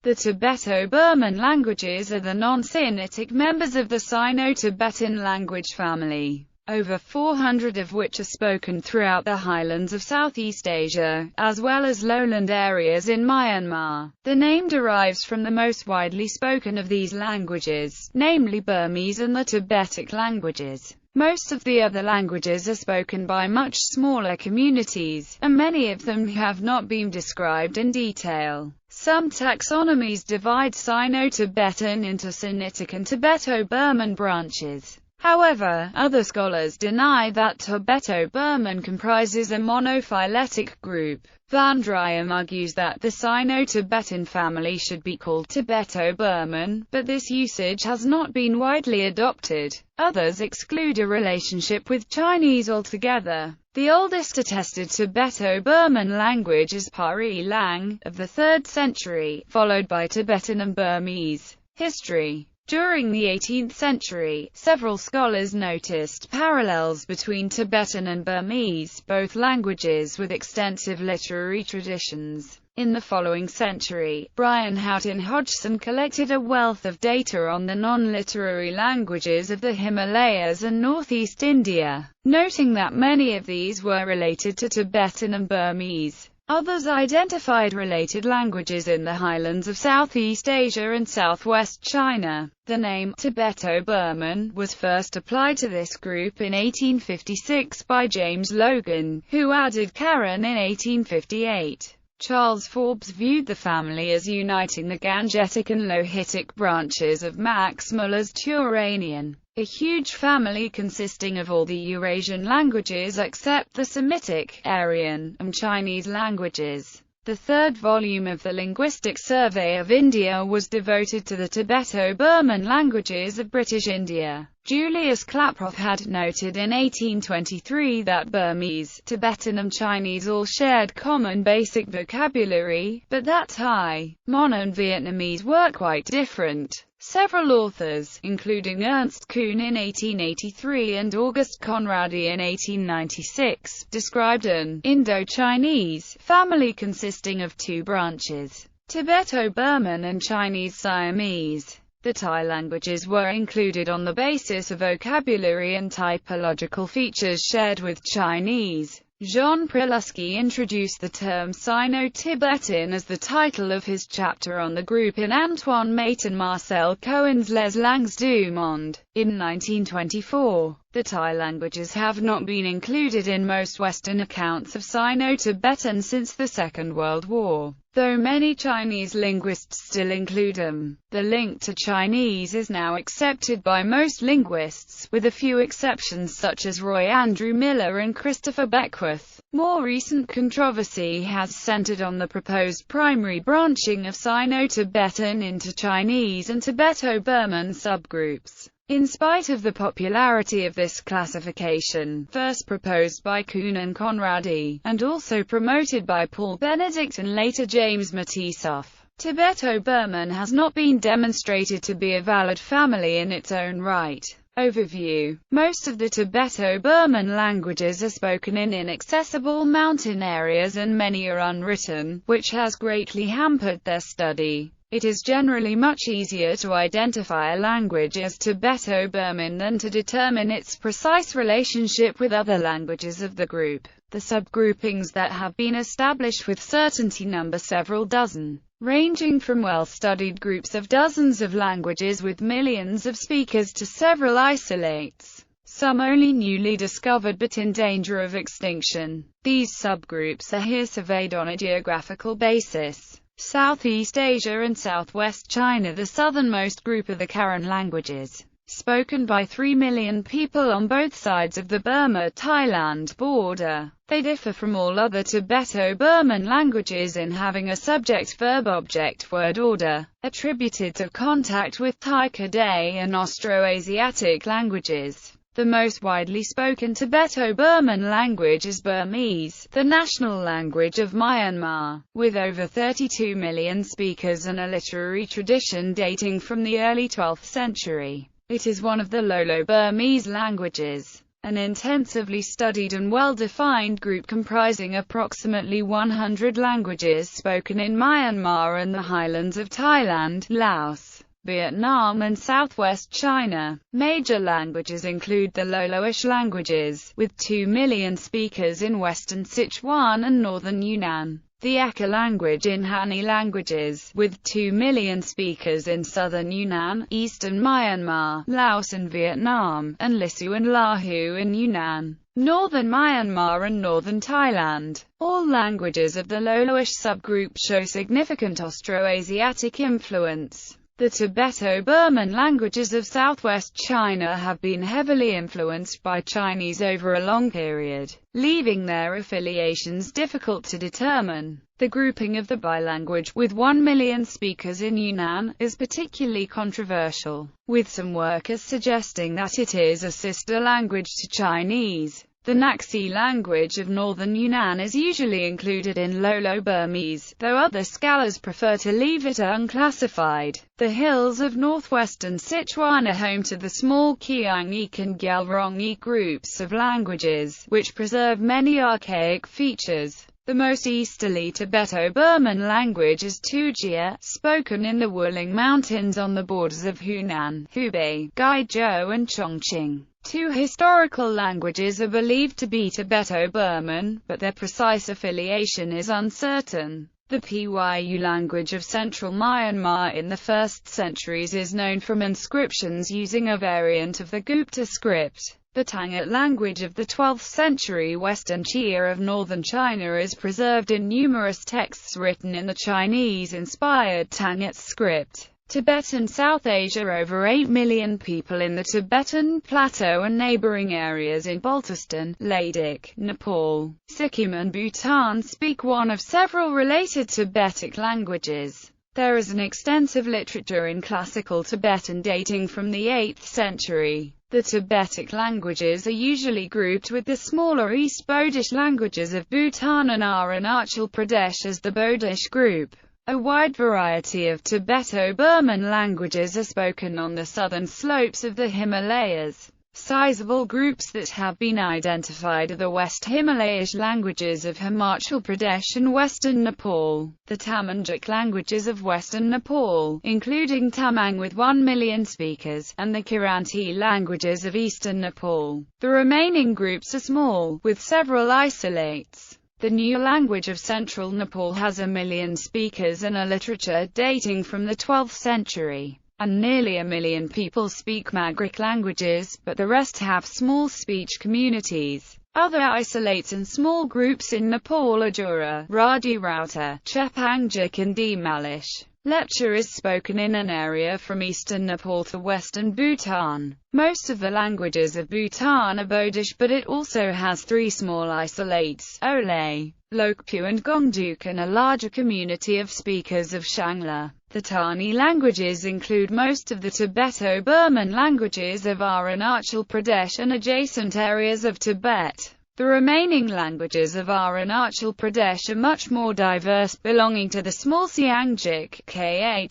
The Tibeto-Burman languages are the non-Sinitic members of the Sino-Tibetan language family, over 400 of which are spoken throughout the highlands of Southeast Asia, as well as lowland areas in Myanmar. The name derives from the most widely spoken of these languages, namely Burmese and the Tibetic languages. Most of the other languages are spoken by much smaller communities, and many of them have not been described in detail. Some taxonomies divide Sino-Tibetan into Sinitic and Tibeto-Burman branches. However, other scholars deny that Tibeto-Burman comprises a monophyletic group. Van Driem argues that the Sino-Tibetan family should be called Tibeto-Burman, but this usage has not been widely adopted. Others exclude a relationship with Chinese altogether. The oldest attested Tibeto-Burman language is Pari Lang, of the 3rd century, followed by Tibetan and Burmese. History. During the 18th century, several scholars noticed parallels between Tibetan and Burmese, both languages with extensive literary traditions. In the following century, Brian Houghton Hodgson collected a wealth of data on the non-literary languages of the Himalayas and northeast India, noting that many of these were related to Tibetan and Burmese. Others identified related languages in the highlands of Southeast Asia and southwest China. The name Tibeto-Burman was first applied to this group in 1856 by James Logan, who added Karen in 1858. Charles Forbes viewed the family as uniting the Gangetic and Lohitic branches of Max Muller's Turanian, a huge family consisting of all the Eurasian languages except the Semitic, Aryan, and Chinese languages. The 3rd volume of the Linguistic Survey of India was devoted to the Tibeto-Burman languages of British India. Julius Klaproth had noted in 1823 that Burmese, Tibetan and Chinese all shared common basic vocabulary, but that Thai, Mon and Vietnamese were quite different. Several authors, including Ernst Kuhn in 1883 and August Conradi in 1896, described an Indo-Chinese family consisting of 2 branches, Tibeto-Burman and Chinese Siamese. The Thai languages were included on the basis of vocabulary and typological features shared with Chinese. Jean Prilusky introduced the term Sino-Tibetan as the title of his chapter on the group in Antoine Mate and Marcel Cohen's Les Langues du Monde. In 1924, the Thai languages have not been included in most Western accounts of Sino-Tibetan since the Second World War, though many Chinese linguists still include them. The link to Chinese is now accepted by most linguists, with a few exceptions such as Roy Andrew Miller and Christopher Beckwith. More recent controversy has centered on the proposed primary branching of Sino-Tibetan into Chinese and Tibeto-Burman subgroups. In spite of the popularity of this classification, first proposed by Kuhn and Conradi, and also promoted by Paul Benedict and later James Matisoff, Tibeto-Burman has not been demonstrated to be a valid family in its own right. Overview. Most of the Tibeto-Burman languages are spoken in inaccessible mountain areas and many are unwritten, which has greatly hampered their study. It is generally much easier to identify a language as Tibeto-Burman than to determine its precise relationship with other languages of the group. The subgroupings that have been established with certainty number several dozen, ranging from well-studied groups of dozens of languages with millions of speakers to several isolates, some only newly discovered but in danger of extinction. These subgroups are here surveyed on a geographical basis. Southeast Asia and southwest China. The southernmost group are the Karen languages, spoken by 3 million people on both sides of the Burma-Thailand border. They differ from all other Tibeto-Burman languages in having a subject-verb-object-word order, attributed to contact with Thai Kadai and Austroasiatic languages. The most widely spoken Tibeto-Burman language is Burmese, the national language of Myanmar, with over 32 million speakers and a literary tradition dating from the early 12th century. It is one of the Lolo Burmese languages. an intensively studied and well-defined group comprising approximately 100 languages spoken in Myanmar and the highlands of Thailand, Laos, Vietnam and southwest China. Major languages include the Loloish languages, with 2 million speakers in western Sichuan and northern Yunnan. The Eka language in Hani languages, with 2 million speakers in southern Yunnan, eastern Myanmar, Laos and Vietnam, and Lisu and Lahu in Yunnan, northern Myanmar and northern Thailand. All languages of the Loloish subgroup show significant Austroasiatic influence. The Tibeto-Burman languages of southwest China have been heavily influenced by Chinese over a long period, leaving their affiliations difficult to determine. The grouping of the bilanguage, with 1 million speakers in Yunnan, is particularly controversial, with some workers suggesting that it is a sister language to Chinese. The Naxi language of northern Yunnan is usually included in Lolo-Burmese, though other scholars prefer to leave it unclassified. The hills of northwestern Sichuan are home to the small Qiangik and Gyalrongik groups of languages, which preserve many archaic features. The most easterly Tibeto-Burman language is Tujia, spoken in the Wuling Mountains on the borders of Hunan, Hubei, Guizhou and Chongqing. 2 historical languages are believed to be Tibeto-Burman, but their precise affiliation is uncertain. The Pyu language of central Myanmar in the 1st centuries is known from inscriptions using a variant of the Gupta script. The Tangut language of the 12th century Western Chia of northern China is preserved in numerous texts written in the Chinese-inspired Tangut script. Tibetan South Asia. Over 8 million people in the Tibetan Plateau and neighboring areas in Baltistan, Ladakh, Nepal, Sikkim and Bhutan speak one of several related Tibetic languages. There is an extensive literature in classical Tibetan dating from the 8th century. The Tibetic languages are usually grouped with the smaller East Bodish languages of Bhutan and Arunachal Pradesh as the Bodish group. A wide variety of Tibeto-Burman languages are spoken on the southern slopes of the Himalayas. Sizable groups that have been identified are the West Himalayish languages of Himachal Pradesh and western Nepal, the Tamanjuk languages of western Nepal, including Tamang with 1 million speakers, and the Kiranti languages of eastern Nepal. The remaining groups are small, with several isolates. The New language of central Nepal has 1 million speakers and a literature dating from the 12th century. And nearly 1 million people speak Magrik languages, but the rest have small speech communities. Other isolates and small groups in Nepal are Jura, Radi Rauta, Chepangjik and Malish. Lepcha is spoken in an area from eastern Nepal to western Bhutan. Most of the languages of Bhutan are Bodish, but it also has 3 small isolates, Olay, Lokpu and Gongduk, and a larger community of speakers of Shangla. The Tani languages include most of the Tibeto-Burman languages of Arunachal Pradesh and adjacent areas of Tibet. The remaining languages of Arunachal Pradesh are much more diverse, belonging to the small Xiangjik, Khobwa,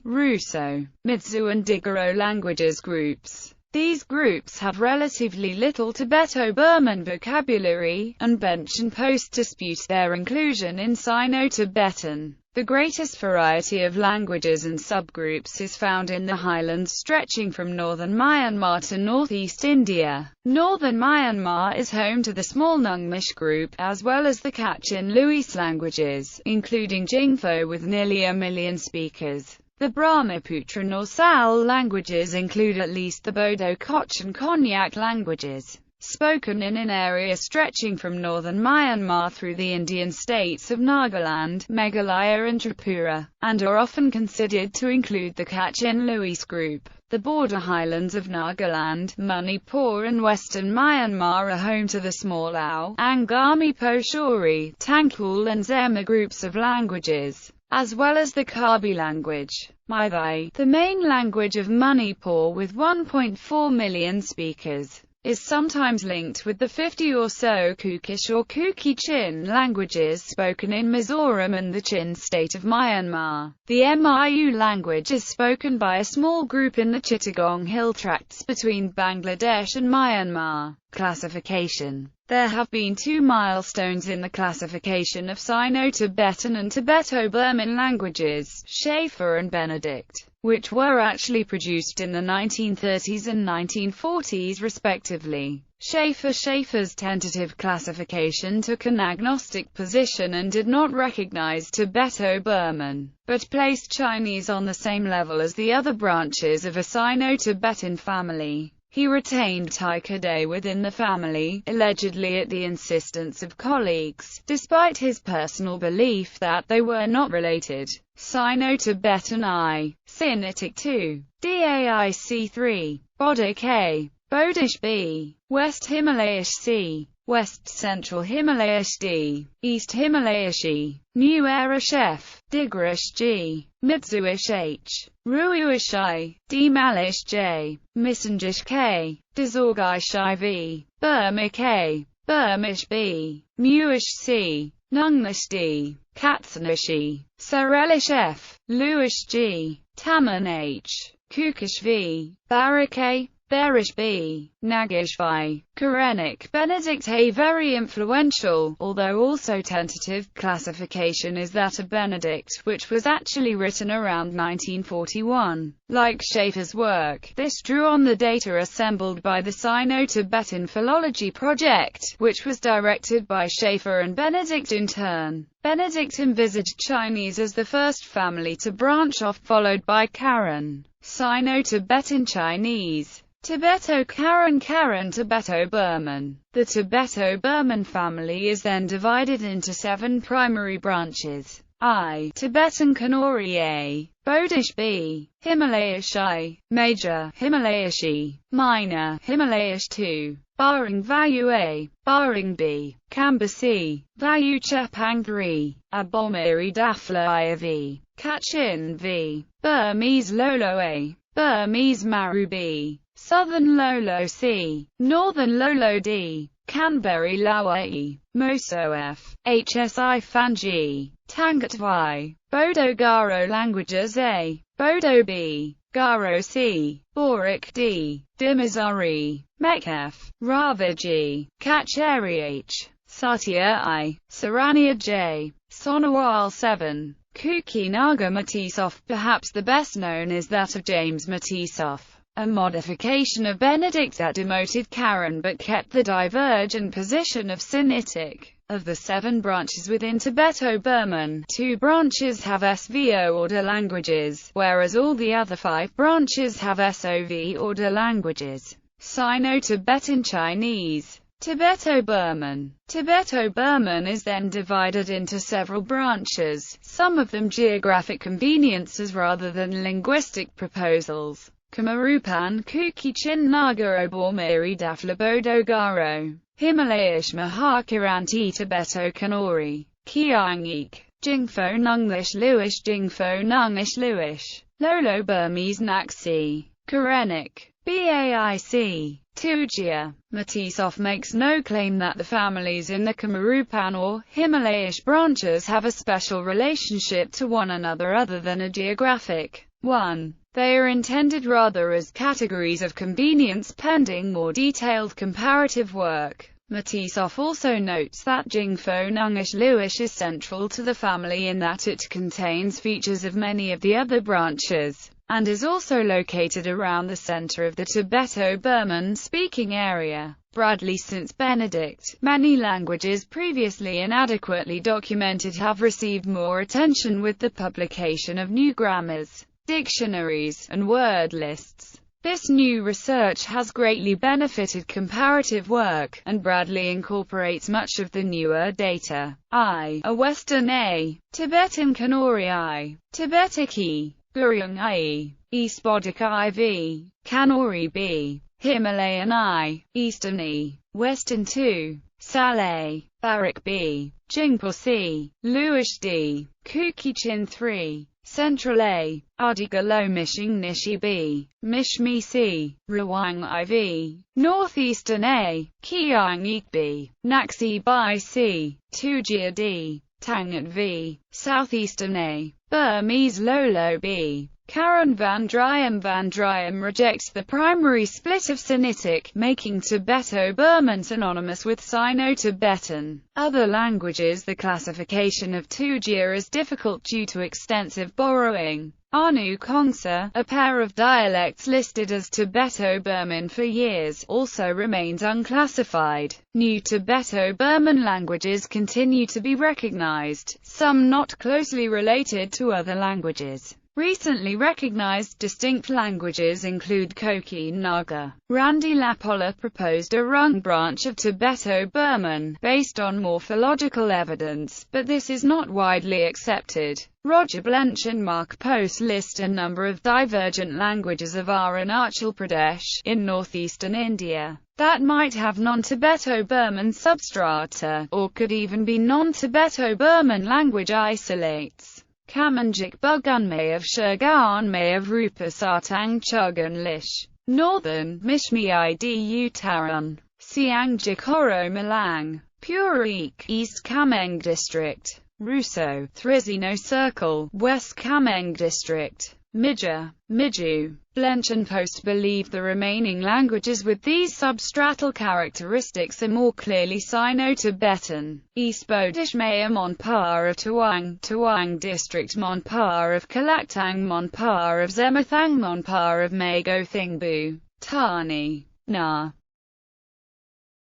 Ruso, Midzu and Digaro languages groups. These groups have relatively little Tibeto-Burman vocabulary, and bench and post dispute their inclusion in Sino-Tibetan. The greatest variety of languages and subgroups is found in the highlands stretching from northern Myanmar to northeast India. Northern Myanmar is home to the small Nungmish group, as well as the Kachin-Luis languages, including Jingpho with nearly 1 million speakers. The Brahmaputra Norsal languages include at least the Bodo Koch and Konyak languages, spoken in an area stretching from northern Myanmar through the Indian states of Nagaland, Meghalaya and Tripura, and are often considered to include the Kachin-Luis group. The border highlands of Nagaland, Manipur and western Myanmar are home to the small Ao, Angami Poshuri, Tangkhul and Zema groups of languages, as well as the Kabi language, Meitei, the main language of Manipur with 1.4 million speakers. is sometimes linked with the 50 or so Kukish or Kuki-Chin languages spoken in Mizoram and the Chin state of Myanmar. The Miu language is spoken by a small group in the Chittagong Hill Tracts between Bangladesh and Myanmar. Classification. There have been two milestones in the classification of Sino-Tibetan and Tibeto-Burman languages, Schaeffer and Benedict, which were actually produced in the 1930s and 1940s respectively. Schaeffer's tentative classification took an agnostic position and did not recognize Tibeto-Burman, but placed Chinese on the same level as the other branches of a Sino-Tibetan family. He retained Tibeto within the family, allegedly at the insistence of colleagues, despite his personal belief that they were not related. Sino-Tibetan I, Sinitic II, Daic III, Bodic A, Bodish B, West Himalayish C, West Central Himalayish D, East Himalayish E, Nuerish F, Digrish G, Mitsuish H, Ruish I, Demalish J, Missangish K, Dizorgish IV, Burmish A, Burmish B, Muish C, Nunglish D, Katsanish E, Sarelish F, Luish G, Taman H, Kukish V, Barak A, Berish B, Nagish Vi, Karenik Benedict. A very influential, although also tentative, classification is that of Benedict, which was actually written around 1941. Like Schaeffer's work, this drew on the data assembled by the Sino-Tibetan Philology Project, which was directed by Schaeffer and Benedict in turn. Benedict envisaged Chinese as the first family to branch off, followed by Karen, Sino-Tibetan Chinese, Tibeto-Karen, Tibeto-Burman. The Tibeto-Burman family is then divided into 7 primary branches. I. Tibetan Kanuri A, Bodish B, Himalayish I, Major Himalayish E, Minor Himalayish II, Baring Vayu A, Baring B, Kamba C, Vayu Chepang III, Abomiri Dafla IV, Kachin V, Burmese Lolo A, Burmese Maru B, Southern Lolo C, Northern Lolo D, Canberry Lawa E, Moso F, HSI Fanji, Tangat Y, Bodo Garo languages A, Bodo B, Garo C, Boric D, Dimazari, Mek F, Ravaji, Kacheri H, Satya I, Sarania J, Sonowal 7, Kuki Naga Matisoff. Perhaps the best known is that of James Matisoff, a modification of Benedict that demoted Karen but kept the divergent position of Sinitic. Of the 7 branches within Tibeto-Burman, 2 branches have SVO order languages, whereas all the other 5 branches have SOV order languages. Sino-Tibetan Chinese, Tibeto-Burman. Tibeto-Burman is then divided into several branches, some of them geographic conveniences rather than linguistic proposals. Kamarupan Kuki-Chin Naga Obomiri Dafla Bodo Garo, Himalayish Mahakiranti Tibeto Kanuri, Kiangik, Jingfo Nunglish Luish Jingfo Nunglish Luish, Lolo Burmese Naxi, Karenik, Baic, Tujia. Matisoff makes no claim that the families in the Kamarupan or Himalayish branches have a special relationship to one another other than a geographic one. They are intended rather as categories of convenience pending more detailed comparative work. Matisoff also notes that Jingfo Nungish Luish is central to the family in that it contains features of many of the other branches, and is also located around the center of the Tibeto-Burman speaking area. Bradley. Since Benedict, many languages previously inadequately documented have received more attention with the publication of new grammars, dictionaries, and word lists. This new research has greatly benefited comparative work, and Bradley incorporates much of the newer data. A Western A, Tibetan Kanuri I, Tibetic E, Guryung I, East Bodic IV, Kanuri B, Himalayan I, Eastern E, Western II, Saleh, Barak B, Jingpo C, Luish D, Kuki-Chin III, Central A, Adigalo Mishing Nishi B, Mishmi C, Rawang IV, Northeastern A, Kiang Ik B, Naxi Bai C, Tujia D, Tangat V, Southeastern A, Burmese Lolo B. Karen Van Driem rejects the primary split of Sinitic, making Tibeto-Burman synonymous with Sino-Tibetan. Other languages. The classification of Tujia is difficult due to extensive borrowing. Anu Kongsa, a pair of dialects listed as Tibeto-Burman for years, also remains unclassified. New Tibeto-Burman languages continue to be recognized, some not closely related to other languages. Recently recognized distinct languages include Koki Naga. Randy Lapolla proposed a Rung branch of Tibeto-Burman, based on morphological evidence, but this is not widely accepted. Roger Blench and Mark Post list a number of divergent languages of Arunachal Pradesh, in northeastern India, that might have non-Tibeto-Burman substrata, or could even be non-Tibeto-Burman language isolates. Kamanjik Bugunmay of Shurganmay of Rupa Sartang Chugan Lish. Northern, Mishmi Idu Taran. Siangjik Oro Malang. Purik, East Kameng District. Ruso, Thrizino Circle, West Kameng District. Mija, Miju. Blench and Post believe the remaining languages with these substratal characteristics are more clearly Sino-Tibetan. East Bodish Maya Monpar of Tawang District, Monpar of Kalaktang, Monpar of Zemathang, Monpar of Mago Thingbu, Tani, Na.